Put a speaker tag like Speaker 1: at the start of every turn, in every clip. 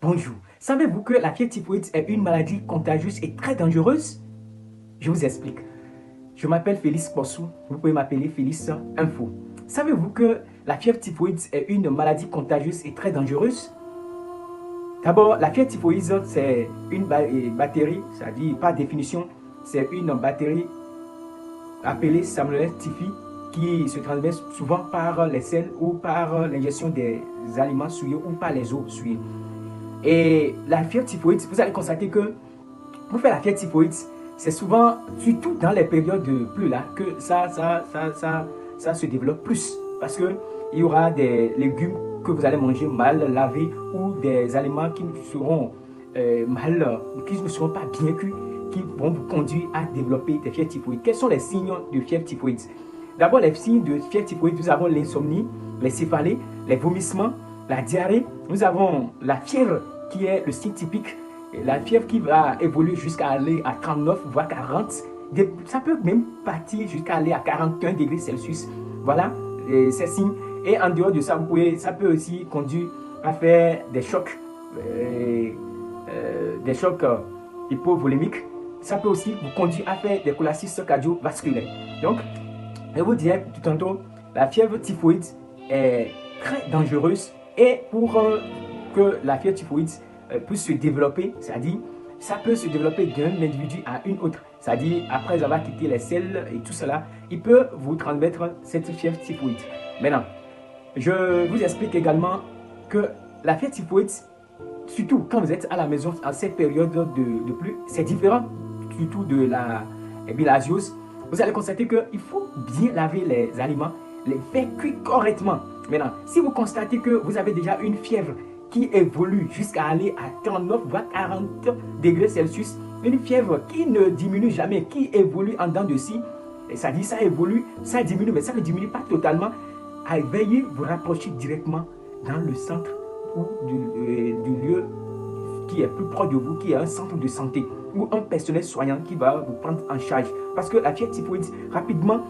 Speaker 1: Bonjour. Savez-vous que la fièvre typhoïde est une maladie contagieuse et très dangereuse? Je vous explique. Je m'appelle Félix Bossou, vous pouvez m'appeler Félix Info. Savez-vous que la fièvre typhoïde est une maladie contagieuse et très dangereuse? D'abord, la fièvre typhoïde, c'est une bactérie, c'est-à-dire par définition, c'est une bactérie appelée Salmonella typhi qui se transmet souvent par les selles ou par l'ingestion des aliments souillés ou par les eaux souillées. Et la fièvre typhoïde, vous allez constater que pour faire la fièvre typhoïde, c'est souvent, surtout dans les périodes de pluie là, que ça se développe plus. Parce qu'il y aura des légumes que vous allez manger mal lavés ou des aliments qui seront qui ne seront pas bien cuits, qui vont vous conduire à développer des fièvres typhoïdes. Quels sont les signes de fièvre typhoïde? D'abord, les signes de fièvre typhoïde, nous avons l'insomnie, les céphalées, les vomissements, la diarrhée. Nous avons la fièvre qui est le signe typique. La fièvre qui va évoluer jusqu'à aller à 39 voire 40. Ça peut même partir jusqu'à aller à 41 degrés Celsius. Voilà ces signes. Et en dehors de ça, ça peut aussi conduire à faire des chocs, hypovolémiques. Ça peut aussi vous conduire à faire des cholestis cardiovasculaires. Donc, je vous disais tout tantôt, la fièvre typhoïde est très dangereuse et pour que la fièvre typhoïde puisse se développer, c'est-à-dire ça peut se développer d'un individu à une autre, c'est-à-dire après avoir quitté les selles et tout cela, il peut vous transmettre cette fièvre typhoïde. Maintenant, je vous explique également que la fièvre typhoïde, surtout quand vous êtes à la maison en cette période de pluie, c'est différent surtout de la bilharziose. Vous allez constater qu'il faut bien laver les aliments, les faire cuire correctement. Maintenant, si vous constatez que vous avez déjà une fièvre qui évolue jusqu'à aller à 39 voire 40 degrés Celsius, une fièvre qui ne diminue jamais, qui évolue en dents de scie, ça dit ça évolue, ça diminue, mais ça ne diminue pas totalement, veuillez vous rapprocher directement dans le centre ou du lieu qui est plus proche de vous, qui est un centre de santé ou un personnel soignant qui va vous prendre en charge. Parce que la fièvre typhoïde, rapidement,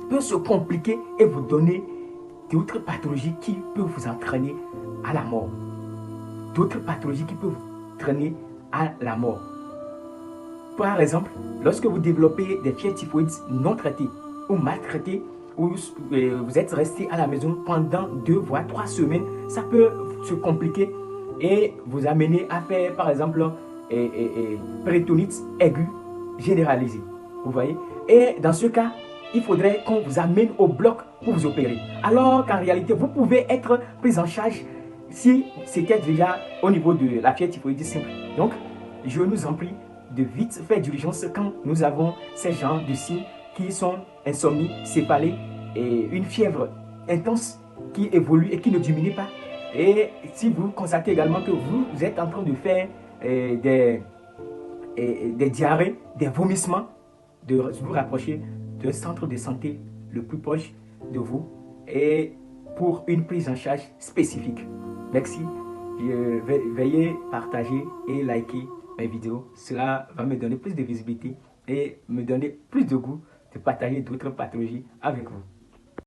Speaker 1: peut se compliquer et vous donner d'autres pathologies qui peuvent vous entraîner à la mort. D'autres pathologies qui peuvent vous traîner à la mort. Par exemple, lorsque vous développez des fièvres typhoïdes non traitées ou mal traitées, ou vous êtes resté à la maison pendant 2 voire 3 semaines, ça peut se compliquer et vous amener à faire, par exemple, péritonite aiguë généralisée. Vous voyez? Et dans ce cas, il faudrait qu'on vous amène au bloc pour vous opérer. Alors qu'en réalité, vous pouvez être pris en charge si c'était déjà au niveau de la fièvre typhoïde simple. Donc, je nous en prie de vite faire d'urgence quand nous avons ces genres de signes qui sont insomnie, céphalée et une fièvre intense qui évolue et qui ne diminue pas. Et si vous constatez également que vous êtes en train de faire des diarrhées, des vomissements, de vous rapprocher d'un centre de santé le plus proche de vous et pour une prise en charge spécifique. Merci. Veuillez partager et liker mes vidéos. Cela va me donner plus de visibilité et me donner plus de goût de partager d'autres pathologies avec vous.